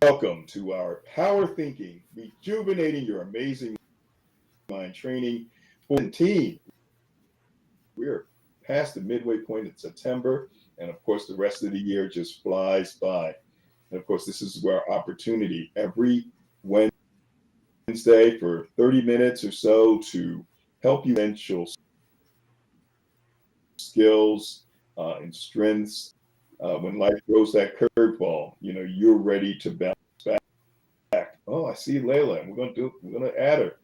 Welcome to our Power Thinking, rejuvenating your amazing mind training for the team. We're past the midway point in September, and of course, the rest of the year just flies by. And of course, this is our opportunity every Wednesday for 30 minutes or so to help you essential skills and strengths. When life throws that curveball, you're ready to bounce back. Oh, I see Layla, and we're gonna add her,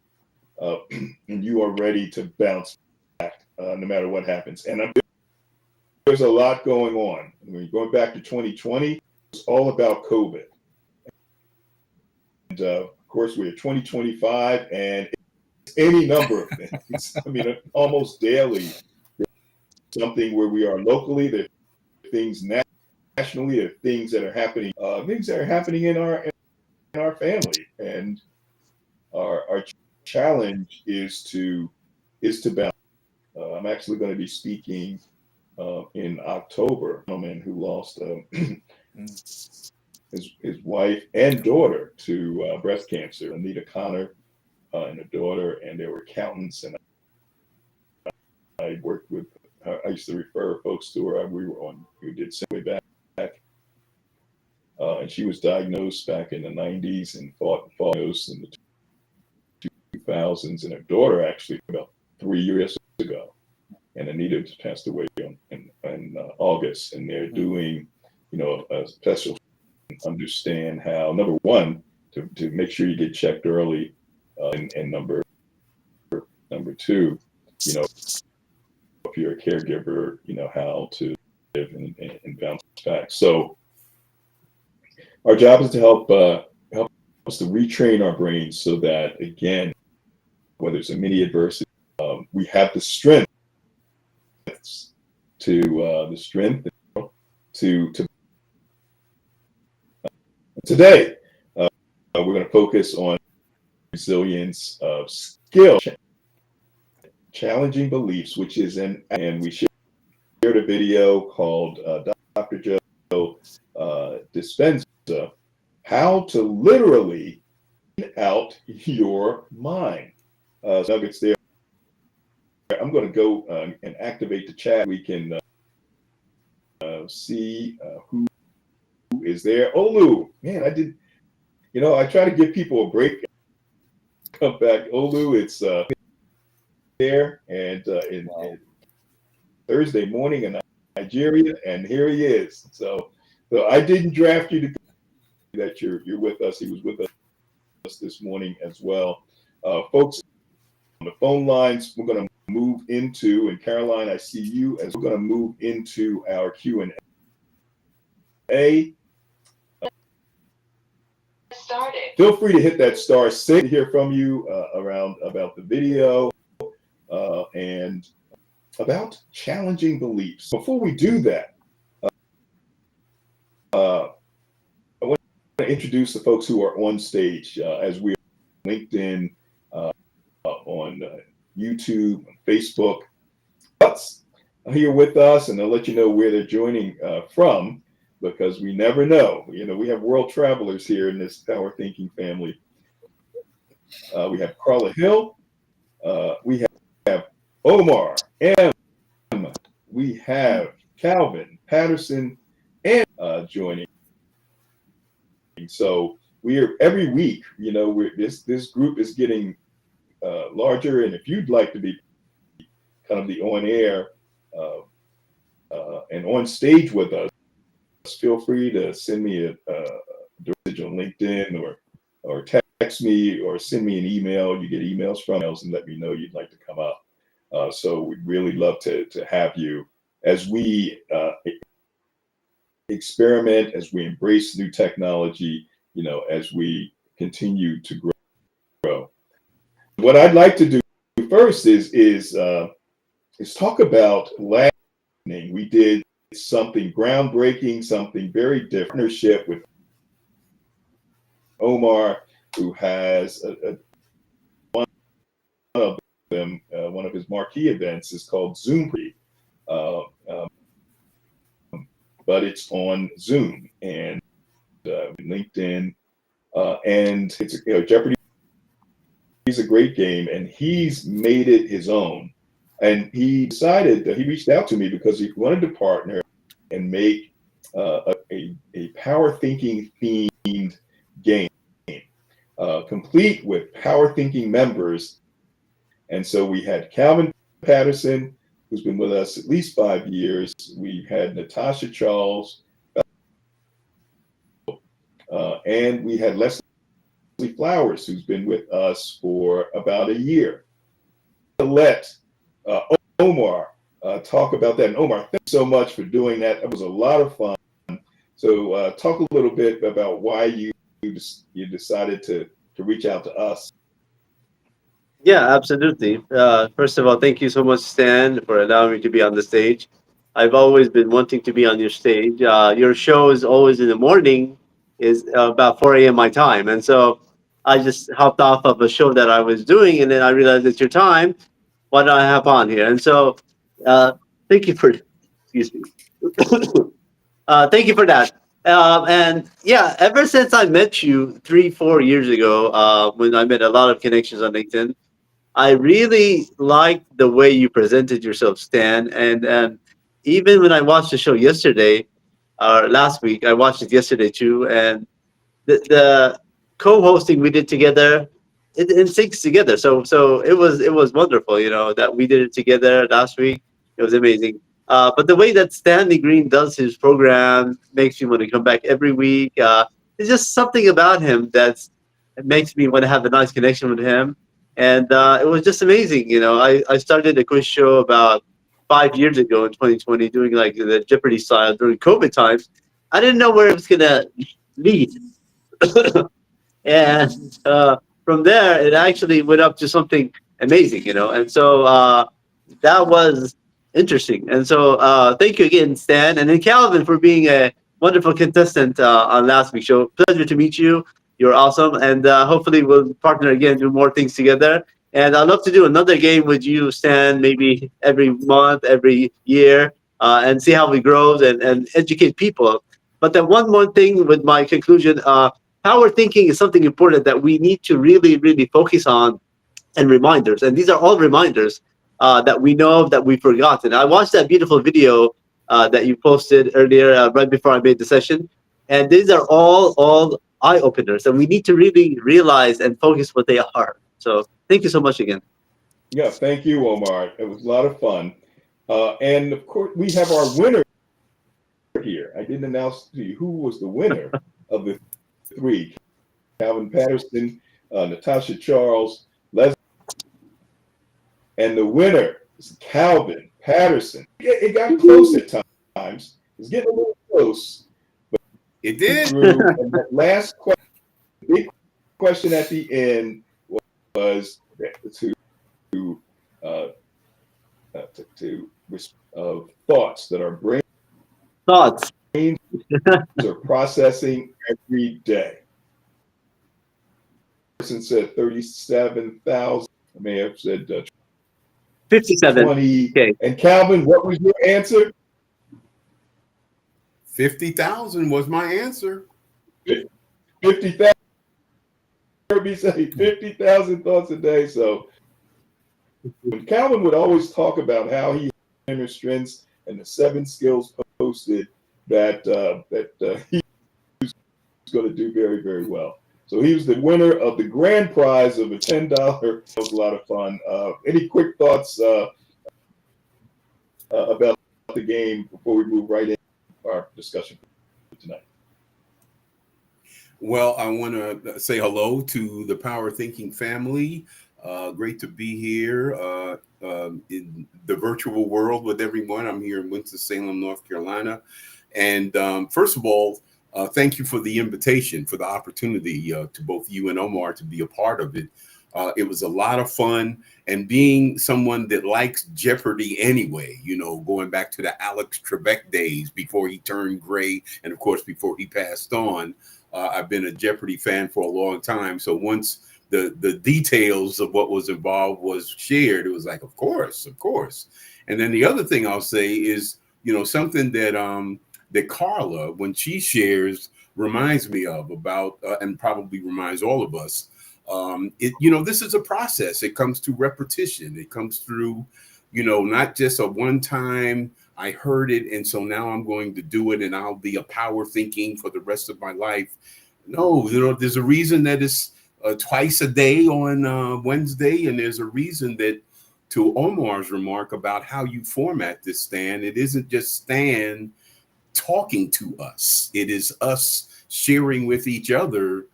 and you are ready to bounce back no matter what happens. And there's a lot going on. I mean, going back to 2020, it's all about COVID, and of course we're 2025, and it's any number of things. I mean, almost daily, something where we are locally. There are things nationally. There are things that are happening. Things that are happening in our family, and our challenge is to balance. I'm actually going to be speaking in October. A man who lost his wife and daughter to breast cancer. Anita Connor and a daughter, and they were accountants, and I worked with. I used to refer folks to her. We did way back. And she was diagnosed back in the 90s and fought diagnosed in the 2000s, and her daughter actually about 3 years ago. And Anita just passed away in August, and they're doing, a special understand how, number one, to make sure you get checked early, and number two, if you're a caregiver, how to live and bounce back. So our job is to help us to retrain our brains so that, again, whether it's a mini adversity, we have the strength to today. We're going to focus on resilience of skill, challenging beliefs, which is and we shared a video called Dr. Joe Dispenza, how to literally out your mind. Nuggets there. I'm going to go and activate the chat. We can see who is there. Olu, man, I try to give people a break. Come back, Olu. It's there and in Thursday morning in Nigeria, and here he is. So I didn't draft you to that you're with us. He was with us this morning as well. Folks on the phone lines, we're going to move into, and Caroline, I see you, as we're going to move into our Q&A. Started. Feel free to hit that star 6 to hear from you about the video and about challenging beliefs. Before we do that, I want to introduce the folks who are on stage as we are LinkedIn, on YouTube, on Facebook. That's here with us, and I'll let you know where they're joining from, because we never know. We have world travelers here in this Power Thinking family. We have Carla Hill. We have Omar M. We have Calvin Patterson and joining. So we are every week. This group is getting larger, and if you'd like to be kind of the on air and on stage with us, feel free to send me a message on LinkedIn or text me or send me an email. You get emails from us and let me know you'd like to come up. So we'd really love to have you as we experiment, as we embrace new technology, as we continue to grow. What I'd like to do first is talk about last evening. We did something groundbreaking, something very different, partnership with Omar, who has one of them. One of his marquee events is called Zoom, but it's on Zoom and LinkedIn And it's Jeopardy is a great game, and he's made it his own. And he decided that he reached out to me because he wanted to partner and make a power thinking themed game, complete with power thinking members. And so we had Calvin Patterson, who's been with us at least 5 years. We had Natasha Charles, and we had Leslie Flowers, who's been with us for about a year. Let Omar talk about that. And Omar, thanks so much for doing that. That was a lot of fun. So talk a little bit about why you decided to reach out to us. Yeah, absolutely. First of all, thank you so much, Stan, for allowing me to be on the stage. I've always been wanting to be on your stage. Your show is always in the morning, is about 4 a.m. my time, and so I just hopped off of a show that I was doing, and then I realized it's your time. Why don't I hop on here? And so, uh, thank you for, excuse me. Thank you for that. And yeah, ever since I met you 3, 4 years ago, when I made a lot of connections on LinkedIn, I really liked the way you presented yourself, Stan. And even when I watched the show yesterday, or last week, I watched it yesterday too. And the co-hosting we did together, it syncs together. So it was wonderful, that we did it together last week. It was amazing. But the way that Stanley Green does his program makes me want to come back every week. There's just something about him it makes me want to have a nice connection with him. And it was just amazing. I started a quiz show about 5 years ago in 2020, doing like the Jeopardy style during COVID times. I didn't know where it was gonna lead. And from there, it actually went up to something amazing, And so that was interesting. And so thank you again, Stan, and then Calvin for being a wonderful contestant on last week's show. Pleasure to meet you. You're awesome, and hopefully we'll partner again, do more things together. And I'd love to do another game with you, Stan, maybe every month, every year, and see how we grow and educate people. But then one more thing with my conclusion. Power thinking is something important that we need to really, really focus on, and reminders. And these are all reminders that we know of that we've forgotten. I watched that beautiful video that you posted earlier, right before I made the session. And these are all eye openers, and we need to really realize and focus what they are. So thank you so much again. Yeah, thank you, Omar. It was a lot of fun. And of course, we have our winner here. I didn't announce to you who was the winner of the three: Calvin Patterson, Natasha Charles, Leslie, and the winner is Calvin Patterson. It got close at times. It was getting a little close. It did. And that last question, big question at the end was uh, thoughts that our brains Thoughts. are processing every day. Person said 37,000. I may have said 57. 20. Okay. And Calvin, what was your answer? 50,000 was my answer. 50,000. Heard me say 50,000 thoughts a day. So when Calvin would always talk about how he had his strengths and the 7 skills posted that he was going to do very, very well. So he was the winner of the grand prize of a $10. That was a lot of fun. Any quick thoughts about the game before we move right into our discussion tonight? Well, I want to say hello to the Power Thinking family. Great to be here in the virtual world with everyone. I'm here in Winston-Salem, North Carolina. And first of all, thank you for the invitation, for the opportunity to both you and Omar to be a part of it. It was a lot of fun. And being someone that likes Jeopardy anyway, going back to the Alex Trebek days before he turned gray and, of course, before he passed on. I've been a Jeopardy fan for a long time. So once the details of what was involved was shared, it was like, of course. And then the other thing I'll say is, something that Carla, when she shares reminds me of about, and probably reminds all of us. This is a process. It comes through repetition. It comes through, not just a one time I heard it, and so now I'm going to do it, and I'll be a power thinking for the rest of my life. No, there's a reason that it's twice a day on Wednesday, and there's a reason that, to Omar's remark about how you format this, Stan, it isn't just Stan talking to us. It is us sharing with each other,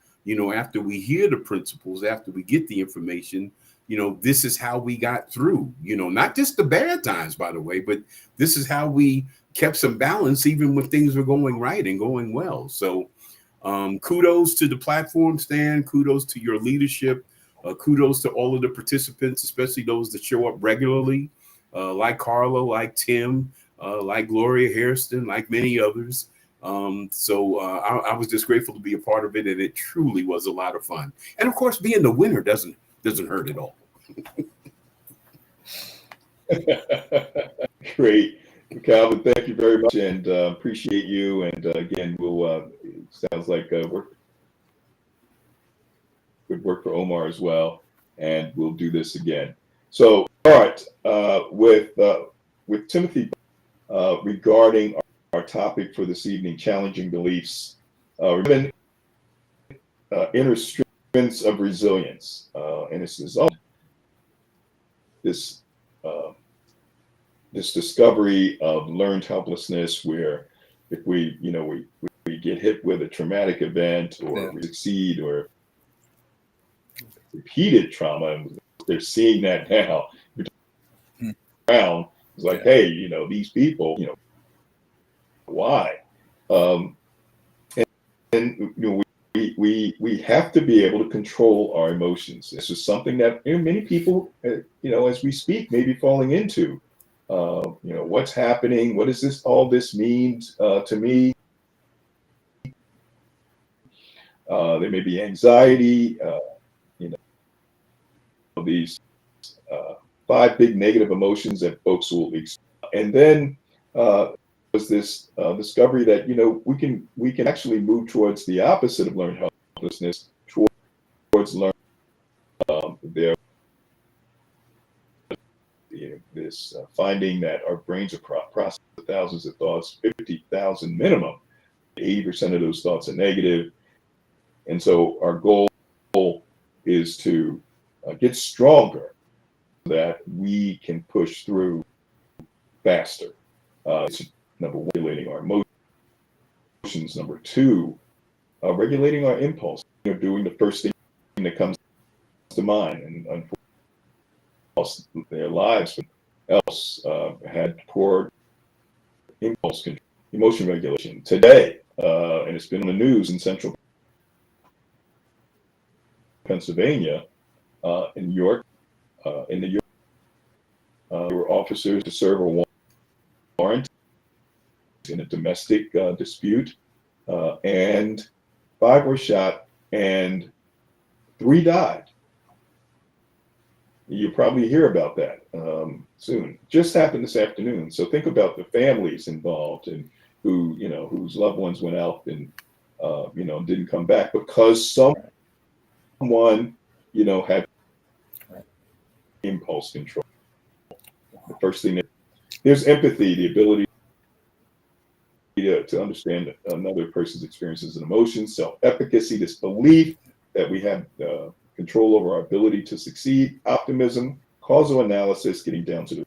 after we hear the principles, after we get the information, this is how we got through, not just the bad times, by the way, but this is how we kept some balance even when things were going right and going well. So kudos to the platform, Stan. Kudos to your leadership. Kudos to all of the participants, especially those that show up regularly, like Carla, like Tim, like Gloria Hairston, like many others. I was just grateful to be a part of it, and it truly was a lot of fun. And of course, being the winner doesn't hurt at all. Great, Calvin. Thank you very much, and appreciate you. And again, we'll sounds like good work for Omar as well, and we'll do this again. So, all right, with Timothy, regarding our topic for this evening, challenging beliefs, inner strengths of resilience, and it's all this this discovery of learned helplessness, where if we get hit with a traumatic event, or we succeed, or repeated trauma, and they're seeing that now around. It's like, hey, these people, why? We have to be able to control our emotions. This is something that many people, as we speak, may be falling into. What's happening? What does all this mean to me? There may be anxiety. These 5 big negative emotions that folks will experience. And then was this discovery that we can actually move towards the opposite of learned helplessness, towards learn this finding that our brains are processing thousands of thoughts, 50,000 minimum. 80% of those thoughts are negative, and so our goal is to get stronger, so that we can push through faster. It's number 1, regulating our emotions. Number 2, regulating our impulse. Doing the first thing that comes to mind, and unfortunately, their lives else had poor impulse control, emotion regulation. Today, and it's been on the news in central Pennsylvania, in New York, there were officers to serve a warrant in a domestic dispute, and 5 were shot and 3 died. You'll probably hear about that soon. Just happened this afternoon. So think about the families involved, and who whose loved ones went out and didn't come back because someone had impulse control. The first thing, there's empathy, the ability to understand another person's experiences and emotions, self-efficacy, this belief that we have control over our ability to succeed, optimism, causal analysis, getting down to the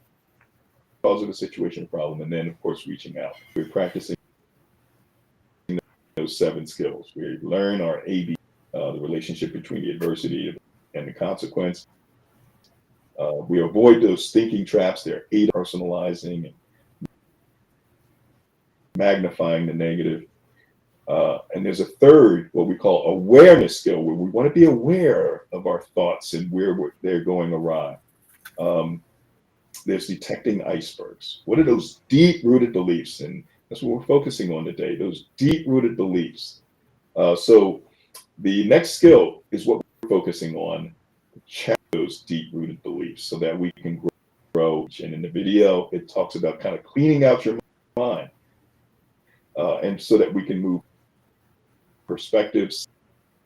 cause of the situation, problem, and then, of course, reaching out. We're practicing those 7 skills. We learn our AB, the relationship between the adversity and the consequence. We avoid those thinking traps. They're personalizing and magnifying the negative. And there's a third, what we call awareness skill, where we want to be aware of our thoughts and where they're going awry. There's detecting icebergs. What are those deep-rooted beliefs? And that's what we're focusing on today, those deep-rooted beliefs. So the next skill is what we're focusing on, check those deep-rooted beliefs so that we can grow. And in the video, it talks about kind of cleaning out your mind, and so that we can move perspectives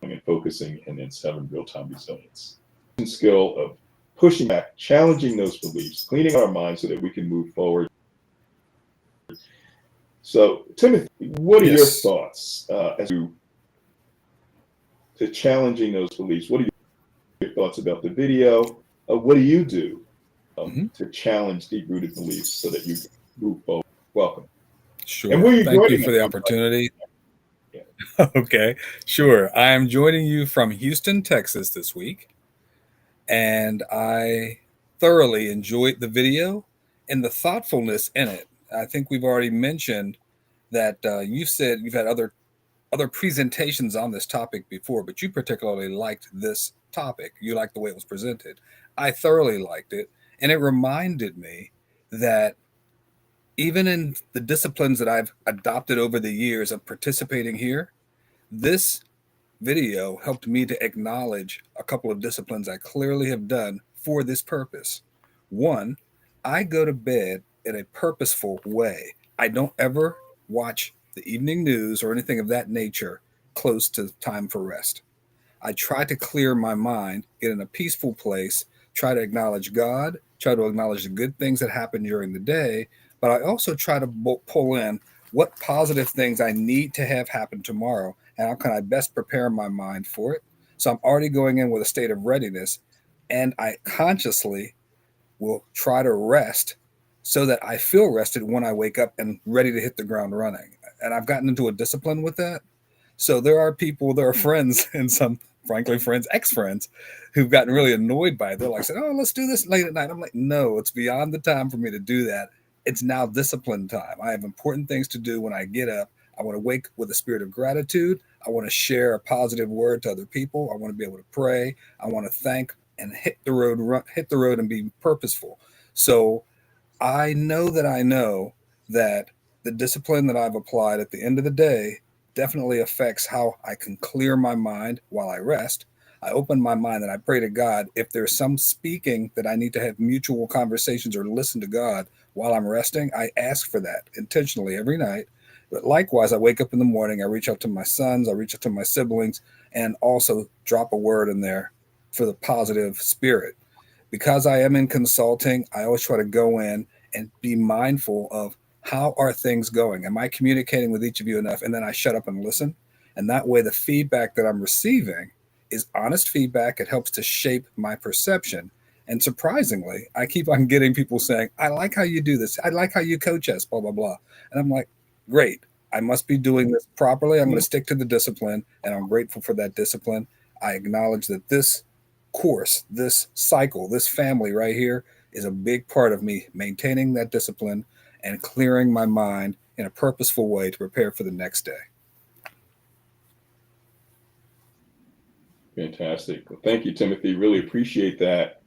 and focusing, and then 7, real-time resilience. Skill of pushing back, challenging those beliefs, cleaning our minds so that we can move forward. So, Timothy, what are your thoughts as to challenging those beliefs? What are your thoughts about the video? What do you do to challenge deep-rooted beliefs so that you can move forward? Welcome. Sure. And where are you Thank you joining for us the from? opportunity. Yeah. Okay, sure. I am joining you from Houston, Texas this week, and I thoroughly enjoyed the video and the thoughtfulness in it. I think we've already mentioned that you said you've had other presentations on this topic before, but you particularly liked this topic. You liked the way it was presented. I thoroughly liked it, and it reminded me that even in the disciplines that I've adopted over the years of participating here, this video helped me to acknowledge a couple of disciplines I clearly have done for this purpose. One, I go to bed in a purposeful way. I don't ever watch the evening news or anything of that nature close to time for rest. I try to clear my mind, get in a peaceful place, try to acknowledge God, try to acknowledge the good things that happen during the day, but I also try to pull in what positive things I need to have happen tomorrow and how can I best prepare my mind for it. So I'm already going in with a state of readiness, and I consciously will try to rest so that I feel rested when I wake up and ready to hit the ground running. And I've gotten into a discipline with that. So there are friends, and some, frankly, friends, ex-friends, who've gotten really annoyed by it. They're like, "Oh, let's do this late at night." I'm like, "No, it's beyond the time for me to do that. It's now discipline time. I have important things to do when I get up. I want to wake with a spirit of gratitude. I want to share a positive word to other people. I want to be able to pray. I want to thank and hit the road and be purposeful." So I know that the discipline that I've applied at the end of the day definitely affects how I can clear my mind while I rest. I open my mind and I pray to God. If there's some speaking that I need to have mutual conversations or listen to God while I'm resting, I ask for that intentionally every night. But likewise, I wake up in the morning, I reach out to my sons, I reach out to my siblings, and also drop a word in there for the positive spirit. Because I am in consulting, I always try to go in and be mindful of how are things going? Am I communicating with each of you enough? And then I shut up and listen. And that way, the feedback that I'm receiving is honest feedback. It helps to shape my perception. And surprisingly, I keep on getting people saying, "I like how you do this. I like how you coach us, blah, blah, blah." And I'm like, great. I must be doing this properly. I'm going to stick to the discipline, and I'm grateful for that discipline. I acknowledge that this course, this cycle, this family right here is a big part of me maintaining that discipline and clearing my mind in a purposeful way to prepare for the next day. Fantastic. Well, thank you, Timothy. Really appreciate that.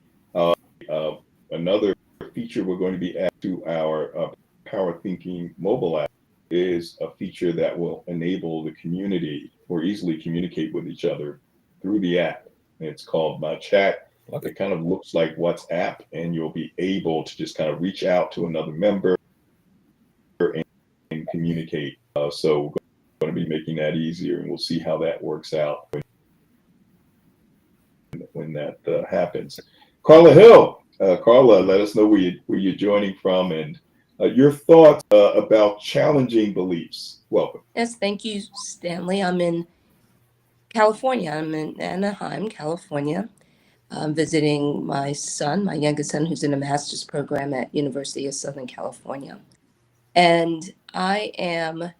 Another feature we're going to be adding to our Power Thinking mobile app is a feature that will enable the community more easily communicate with each other through the app. It's called My Chat. It kind of looks like WhatsApp, and you'll be able to just kind of reach out to another member and communicate. So we're going to be making that easier, and we'll see how that works out when that happens. Carla Hill. Carla, let us know where you're joining from and your thoughts about challenging beliefs. Welcome. Yes, thank you, Stanley. I'm in California. I'm in Anaheim, California. I'm visiting my son, my youngest son, who's in a master's program at University of Southern California. And I am,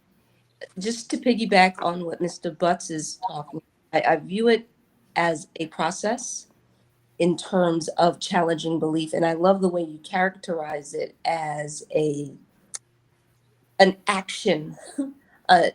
just to piggyback on what Mr. Butts is talking, I view it as a process in terms of challenging belief. And I love the way you characterize it as an action. uh,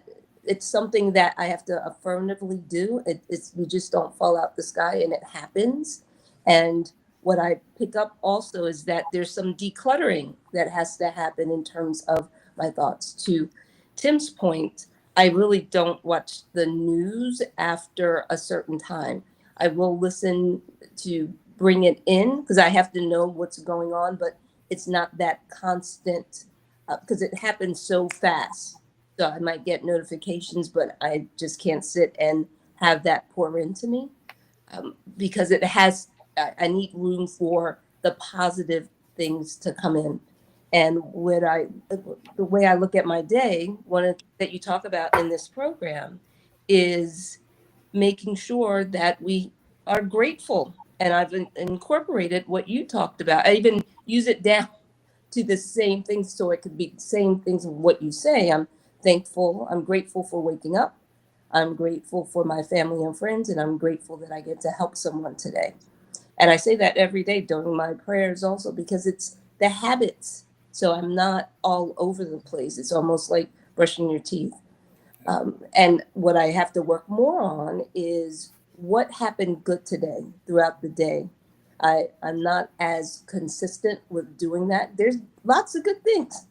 it's something that I have to affirmatively do. It's you just don't fall out the sky and it happens. And what I pick up also is that there's some decluttering that has to happen in terms of my thoughts. To Tim's point, I really don't watch the news after a certain time. I will listen to bring it in because I have to know what's going on, but it's not that constant because it happens so fast. So I might get notifications, but I just can't sit and have that pour into me, because it has, I need room for the positive things to come in. And the way I look at my day, one of that you talk about in this program is making sure that we are grateful. And I've incorporated what you talked about. I even use it down to the same things, so it could be the same things of what you say. I'm thankful, I'm grateful for waking up. I'm grateful for my family and friends, and I'm grateful that I get to help someone today. And I say that every day during my prayers also, because it's the habits. So I'm not all over the place. It's almost like brushing your teeth. And what I have to work more on is what happened good today throughout the day. I'm not as consistent with doing that. There's lots of good things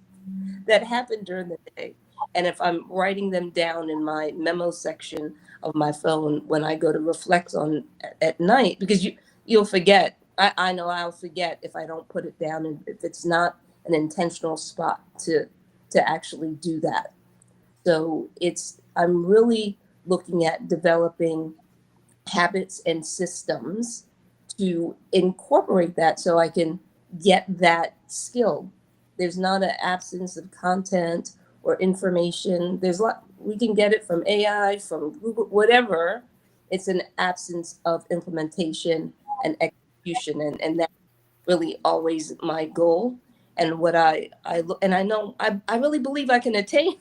that happen during the day. And if I'm writing them down in my memo section of my phone when I go to reflect on at night, because you'll forget. I know I'll forget if I don't put it down, and if it's not an intentional spot to actually do that. So I'm really looking at developing habits and systems to incorporate that so I can get that skill. There's not an absence of content or information. There's a lot, we can get it from AI, from Google, whatever. It's an absence of implementation and execution. And that's really always my goal. And what I look, and I know I really believe I can attain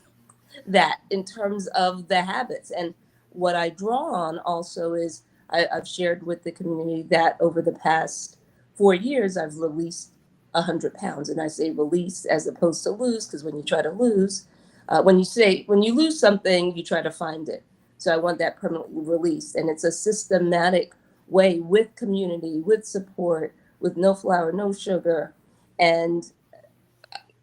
that in terms of the habits. And what I draw on also is I've shared with the community that over the past 4 years, I've released 100 pounds. And I say release as opposed to lose, because when you try to lose, when you lose something, you try to find it. So I want that permanently released. And it's a systematic way, with community, with support, with no flour, no sugar. And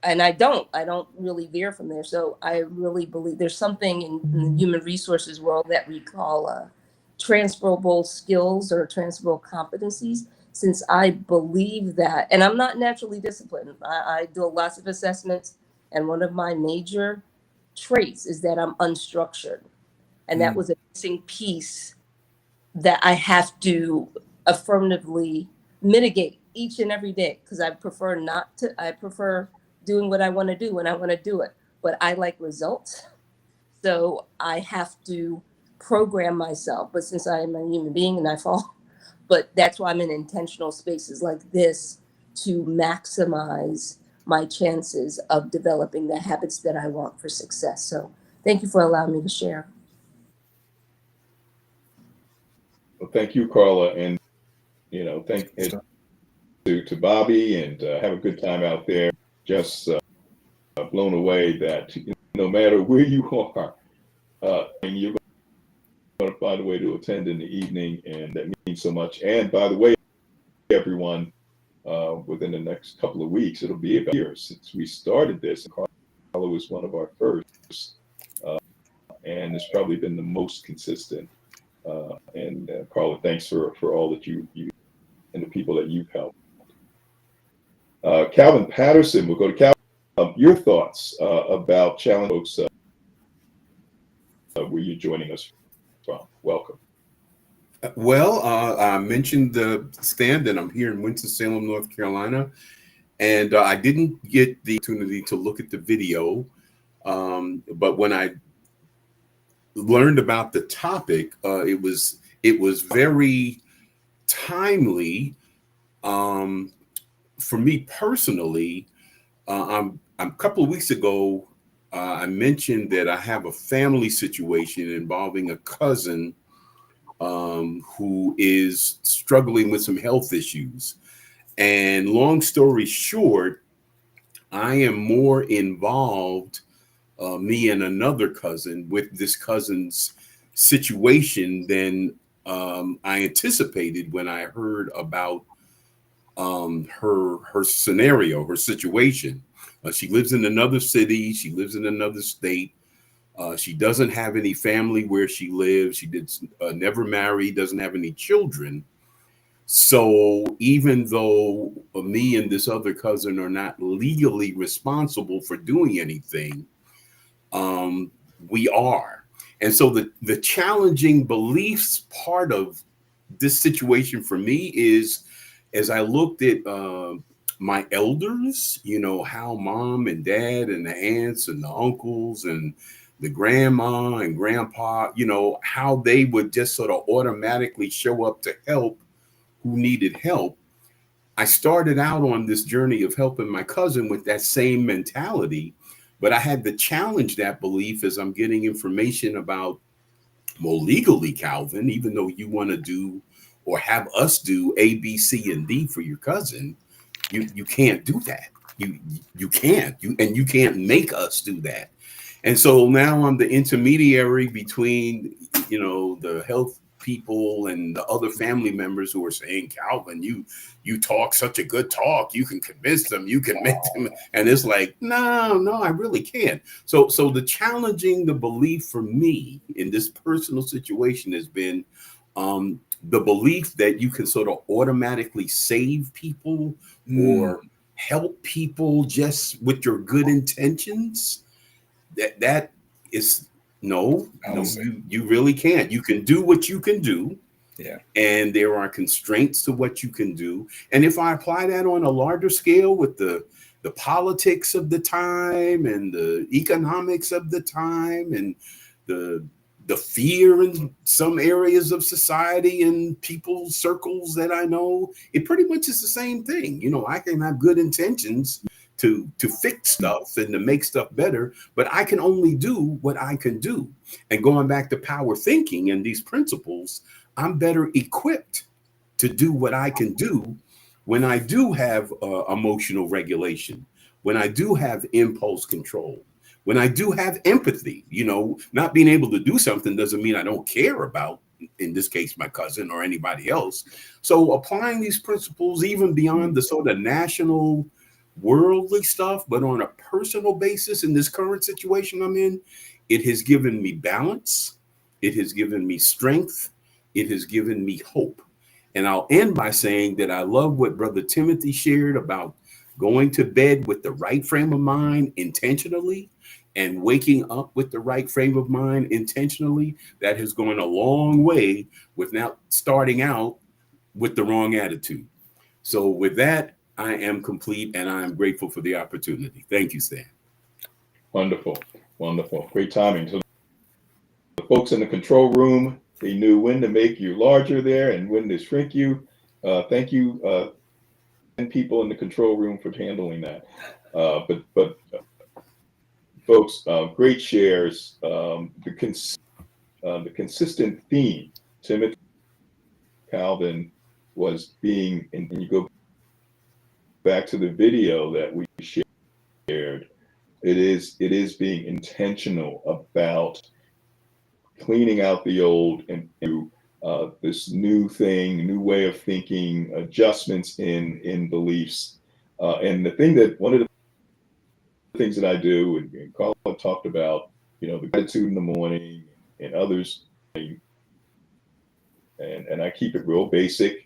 I don't really veer from there. So I really believe there's something in the human resources world that we call transferable skills or transferable competencies. Since I believe that, and I'm not naturally disciplined, I do lots of assessments, and one of my major traits is that I'm unstructured, and that was a missing piece that I have to affirmatively mitigate each and every day, because I prefer doing what I want to do when I want to do it. But I like results. So I have to program myself. But since I am a human being and I fall, but that's why I'm in intentional spaces like this to maximize my chances of developing the habits that I want for success. So thank you for allowing me to share. Well, thank you, Carla, and thank to Bobby, and have a good time out there. Just blown away that no matter where you are, and you're going to find a way to attend in the evening, and that means so much. And by the way, everyone, within the next couple of weeks, it'll be about a year since we started this. Carla was one of our first, and it's probably been the most consistent. And Carla, thanks for all that you and the people that you've helped. Calvin Patterson, we'll go to Calvin. Your thoughts about challenge folks where you're joining us from. Welcome. Well, I mentioned the stand that I'm here in Winston-Salem, North Carolina, and I didn't get the opportunity to look at the video, but when I learned about the topic, it was very timely. For me personally, I'm a couple of weeks ago, I mentioned that I have a family situation involving a cousin who is struggling with some health issues. And long story short, I am more involved, me and another cousin, with this cousin's situation than I anticipated when I heard about her scenario, her situation. She lives in another city. She lives in another state. She doesn't have any family where she lives. She did never married, doesn't have any children. So even though me and this other cousin are not legally responsible for doing anything, We are. And so the challenging beliefs part of this situation for me is, as I looked at my elders, you know, how mom and dad and the aunts and the uncles and the grandma and grandpa, you know, how they would just sort of automatically show up to help who needed help. I started out on this journey of helping my cousin with that same mentality, but I had to challenge that belief as I'm getting information about, well, legally, Calvin, even though you want to do or have us do A, B, C, and D for your cousin, you can't do that. You can't. You can't make us do that. And so now I'm the intermediary between, you know, the health people and the other family members who are saying, Calvin, you talk such a good talk. You can convince them, you can make them. And it's like, no, I really can't. So the challenging the belief for me in this personal situation has been the belief that you can sort of automatically save people or help people just with your good intentions. That is no, you really can't. You can do what you can do. Yeah. And there are constraints to what you can do. And if I apply that on a larger scale with the politics of the time and the economics of the time and the fear in some areas of society and people's circles that I know, it pretty much is the same thing. You know, I can have good intentions to fix stuff and to make stuff better, but I can only do what I can do. And going back to power thinking and these principles, I'm better equipped to do what I can do when I do have emotional regulation, when I do have impulse control, when I do have empathy. You know, not being able to do something doesn't mean I don't care about, in this case, my cousin or anybody else. So applying these principles even beyond the sort of national worldly stuff, but on a personal basis in this current situation I'm in, it has given me balance. It has given me strength. It has given me hope. And I'll end by saying that I love what Brother Timothy shared about going to bed with the right frame of mind intentionally and waking up with the right frame of mind intentionally. That has gone a long way with not starting out with the wrong attitude. So with that, I am complete, and I am grateful for the opportunity. Thank you, Stan. Wonderful. Great timing. So the folks in the control room, they knew when to make you larger there and when to shrink you. Thank you, and people in the control room for handling that. But folks, great shares. The consistent theme, Timothy, Calvin, was being, and you go back to the video that we shared, it is being intentional about cleaning out the old and this new thing, new way of thinking, adjustments in beliefs. And the thing that one of the things that I do, and Colin talked about, you know, the gratitude in the morning and others, and I keep it real basic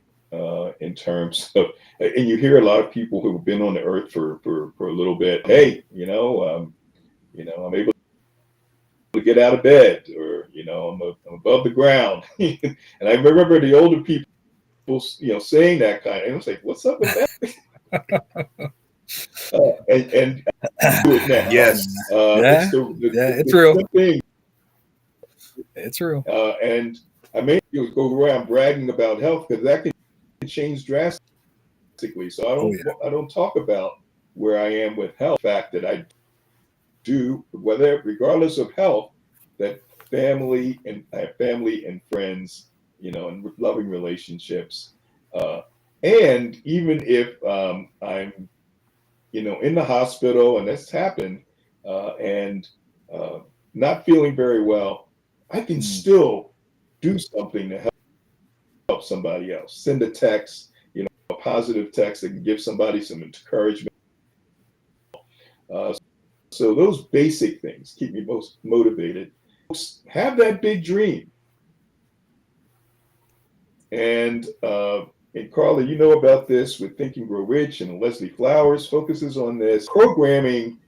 in terms of, and you hear a lot of people who've been on the earth for a little bit. Hey, I'm able to get out of bed, or I'm above the ground. And I remember the older people, saying that kind of, and I was like, what's up with that? And do it now. Yes. It's real. Thing. It's real. And I may go around bragging about health because that can change drastically. So I don't talk about where I am with health. The fact that I do, regardless of health, that I have family and friends, and loving relationships. And even if I'm, in the hospital, and that's happened, and not feeling very well, I can still do something to help somebody else. Send a text, a positive text that can give somebody some encouragement. So those basic things keep me most motivated. Have that big dream. And Carla, you know about this with Think and Grow Rich, and Leslie Flowers focuses on this programming,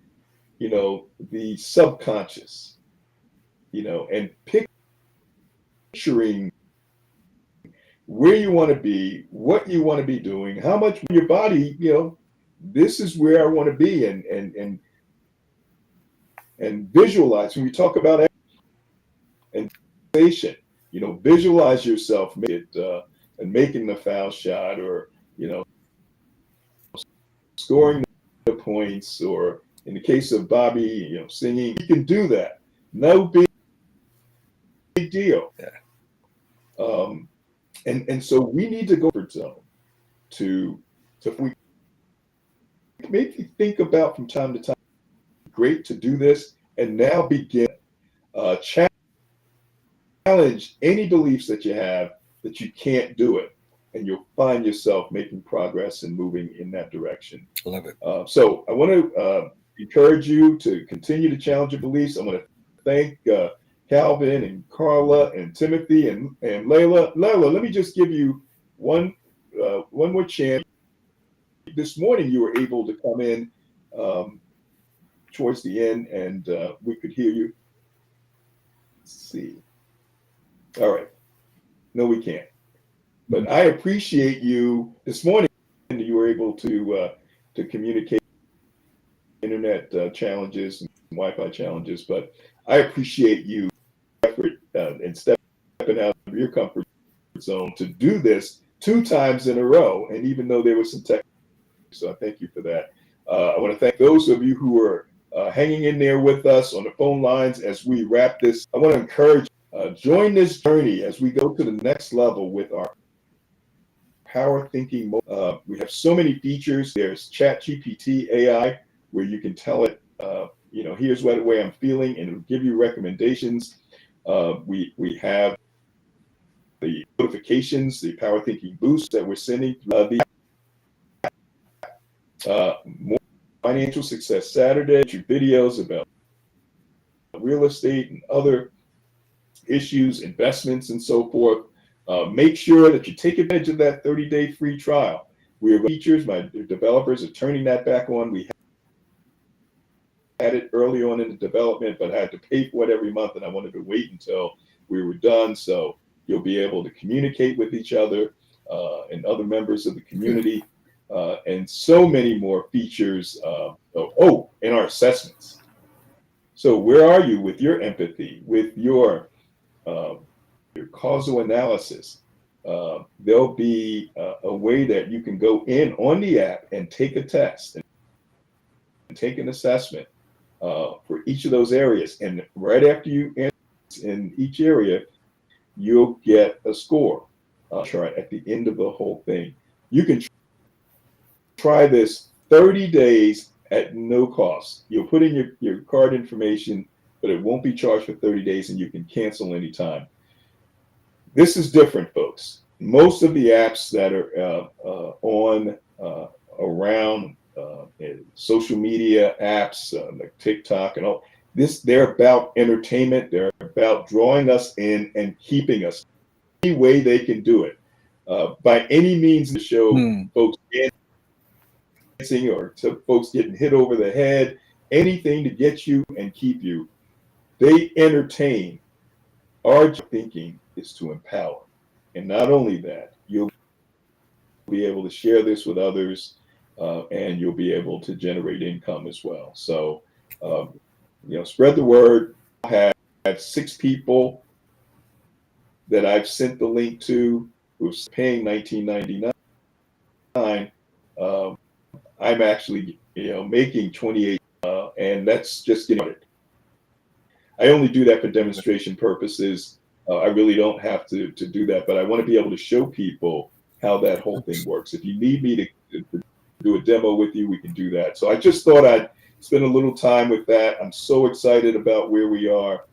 the subconscious. and picturing where you want to be, what you want to be doing, how much your body, this is where I want to be, and visualize. When we talk about and visualize yourself and making the foul shot, or scoring the points, or in the case of Bobby, singing. You can do that. No big deal. Yeah. And so we need to go for zone to if we maybe think about from time to time. Great to do this, and now begin challenge any beliefs that you have that you can't do it, and you'll find yourself making progress and moving in that direction. Love it. So I want to encourage you to continue to challenge your beliefs. I want to thank Calvin and Carla and Timothy and Layla. Layla, let me just give you one more chance. This morning you were able to come in towards the end, and we could hear you. Let's see. All right. No, we can't. But I appreciate you this morning. You were able to communicate internet challenges and Wi-Fi challenges, but I appreciate you effort and stepping out of your comfort zone to do this 2 times in a row. And even though there was some tech, so I thank you for that. I want to thank those of you who are hanging in there with us on the phone lines as we wrap this. I want to encourage join this journey as we go to the next level with our power thinking. We have so many features. There's ChatGPT AI, where you can tell it, here's the way I'm feeling, and it'll give you recommendations. We have the notifications, the power thinking boost that we're sending through more Financial Success Saturday, videos about real estate and other issues, investments, and so forth. Make sure that you take advantage of that 30-day free trial. We are features. My developers are turning that back on. We had it early on in the development, but I had to pay for it every month, and I wanted to wait until we were done. So you'll be able to communicate with each other and other members of the community, and so many more features. And our assessments. So where are you with your empathy, with your causal analysis? There'll be a way that you can go in on the app and take a test and take an assessment for each of those areas. And right after you answer in each area, you'll get a score chart at the end of the whole thing. You can try this 30 days at no cost. You'll put in your card information, but it won't be charged for 30 days, and you can cancel anytime. This is different, folks. Most of the apps that are around social media apps like TikTok and all this, they're about entertainment. They're about drawing us in and keeping us. Any way they can do it, by any means, to show folks dancing or to folks getting hit over the head, anything to get you and keep you. They entertain. Our thinking is to empower. And not only that, you'll be able to share this with others, and you'll be able to generate income as well. So, spread the word. I have 6 people that I've sent the link to who's paying $19.99. I'm actually, making 28, and that's just getting it. I only do that for demonstration purposes. I really don't have to do that, but I want to be able to show people how that whole thing works. If you need me to do a demo with you, we can do that. So I just thought I'd spend a little time with that. I'm so excited about where we are.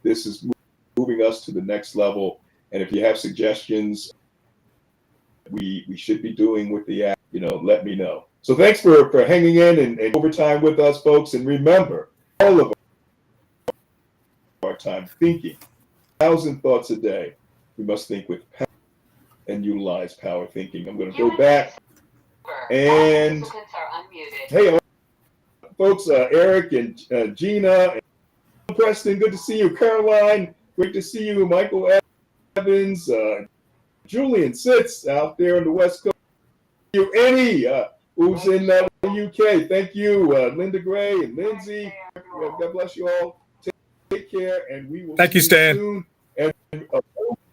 This is moving us to the next level. And if you have suggestions we should be doing with the app, let me know. So thanks for hanging in and overtime with us, folks. And remember, all of our time thinking 1,000 thoughts a day. We must think with power and utilize power thinking. I'm going to go back and hey, folks, Eric and Gina, and Preston, good to see you. Caroline, great to see you. Michael Evans, Julian Sitz out there on the West Coast. You, Annie, who's in the UK. Thank you, Linda Gray and Lindsay. God bless you all. Take care, and we will Thank see you, Stan. soon. And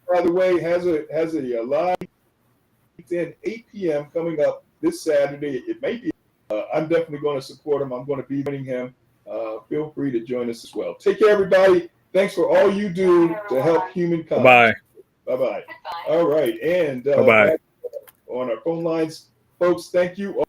by the way, has a live at 8 p.m. coming up this Saturday. It may be. I'm definitely going to support him. I'm going to be joining him. Feel free to join us as well. Take care, everybody. Thanks for all you do to help humankind. Bye. Bye-bye. All right, and Bye-bye. on our phone lines, folks, thank you.